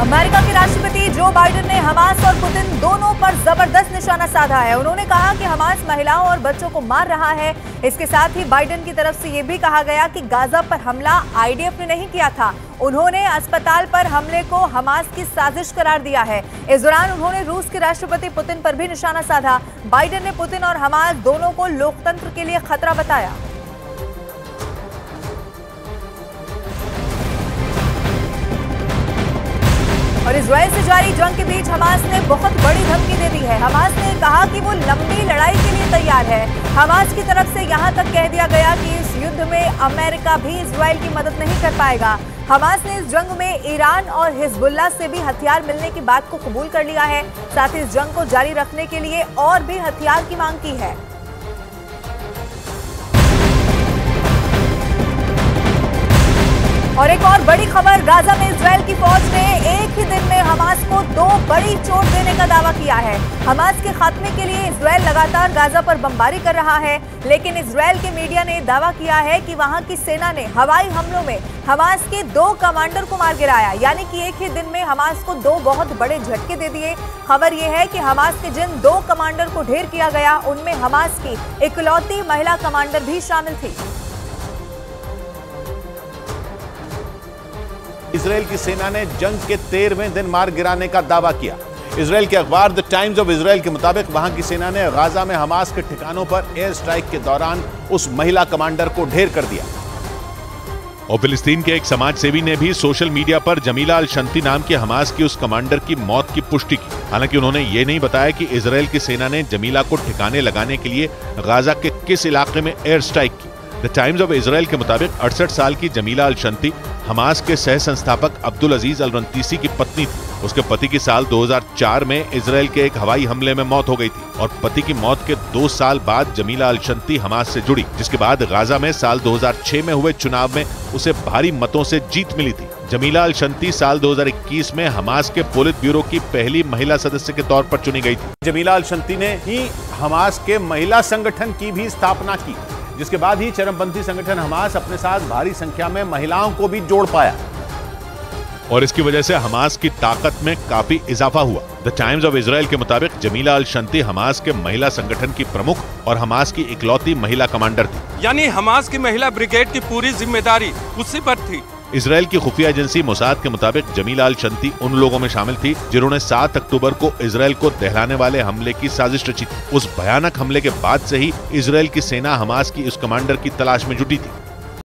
America के राष्ट्रपति Joe Biden ने हमास और पुतिन दोनों पर जबरदस्त निशाना साधा है। उन्होंने कहा कि हमास महिलाओं और बच्चों को मार रहा है। इसके साथ ही बाइडेन की तरफ से यह भी कहा गया कि गाजा पर हमला आईडीएफ ने नहीं किया था। उन्होंने अस्पताल पर हमले को हमास की साजिश करार दिया है। इस दौरान उन्होंने रूस के राष्ट्रपति पुतिन पर भी निशाना साधा। बाइडेन ने पुतिन और हमास दोनों को लोकतंत्र के लिए खतरा बताया। और इजराइल से जारी जंग के बीच हमास ने बहुत बड़ी धमकी दे दी है। हमास ने कहा कि वो लंबी लड़ाई के लिए तैयार है। हमास की तरफ से यहां तक कह दिया गया कि इस युद्ध में अमेरिका भी इजराइल की मदद नहीं कर पाएगा। हमास ने इस जंग में ईरान और हिजबुल्लाह से भी हथियार मिलने की बात को कबूल कर लिया है। साथ ही इस जंग को जारी रखने के लिए और भी हथियार की मांग की है। और एक और बड़ी खबर, गाजा में इजराइल की फौज ने एक ही दिन में हमास को 2 बड़ी चोट देने का दावा किया है। हमास के खात्मे के लिए इजराइल लगातार गाजा पर बमबारी कर रहा है, लेकिन इजराइल के मीडिया ने दावा किया है कि वहां की सेना ने हवाई हमलों में हमास के 2 कमांडर को मार गिराया। यानी कि एक ही दिन में हमास को 2 बहुत बड़े झटके दे दिए। खबर यह है कि हमास के जिन 2 कमांडर को ढेर किया गया, उनमें हमास की इकलौती महिला कमांडर भी शामिल थी। इजराइल की सेना ने जंग के 13वें दिन मार गिराने का दावा किया। इजराइल के अखबार द टाइम्स ऑफ इजराइल के मुताबिक वहां की सेना ने गाजा में हमास के ठिकानों पर एयर स्ट्राइक के दौरान उस महिला कमांडर को ढेर कर दिया। और फिलिस्तीन के एक समाज सेवी ने भी सोशल मीडिया पर जमीला अल शंती नाम के हमास की उस कमांडर की मौत की पुष्टि की। हालांकि उन्होंने ये नहीं बताया कि इजराइल की सेना ने जमीला को ठिकाने लगाने के लिए गाजा के किस इलाके में एयर स्ट्राइक की। द टाइम्स ऑफ इजराइल के मुताबिक 68 साल की जमीला अल शंती हमास के सह संस्थापक अब्दुल अजीज अल रंतीसी की पत्नी थी। उसके पति की साल 2004 में इजराइल के एक हवाई हमले में मौत हो गई थी और पति की मौत के 2 साल बाद जमीला अल शंती हमास से जुड़ी, जिसके बाद गाजा में साल 2006 में हुए चुनाव में उसे भारी मतों से जीत मिली थी। जमीला अल शंती साल 2021 में हमास के पोलित ब्यूरो की पहली महिला सदस्य के तौर पर चुनी गई थी। जमीला अल शंती ने ही हमास के महिला संगठन की भी स्थापना की, जिसके बाद ही चरमपंथी संगठन हमास अपने साथ भारी संख्या में महिलाओं को भी जोड़ पाया और इसकी वजह से हमास की ताकत में काफी इजाफा हुआ। द टाइम्स ऑफ इजराइल के मुताबिक जमीला अल शंती हमास के महिला संगठन की प्रमुख और हमास की इकलौती महिला कमांडर थी। यानी हमास की महिला ब्रिगेड की पूरी जिम्मेदारी उसी पर थी। इजराइल की खुफिया एजेंसी मोसाद के मुताबिक जमीला अल शंती उन लोगों में शामिल थी जिन्होंने 7 अक्टूबर को इजराइल को दहलाने वाले हमले की साजिश रची थी। उस भयानक हमले के बाद से ही इजराइल की सेना हमास की उस कमांडर की तलाश में जुटी थी।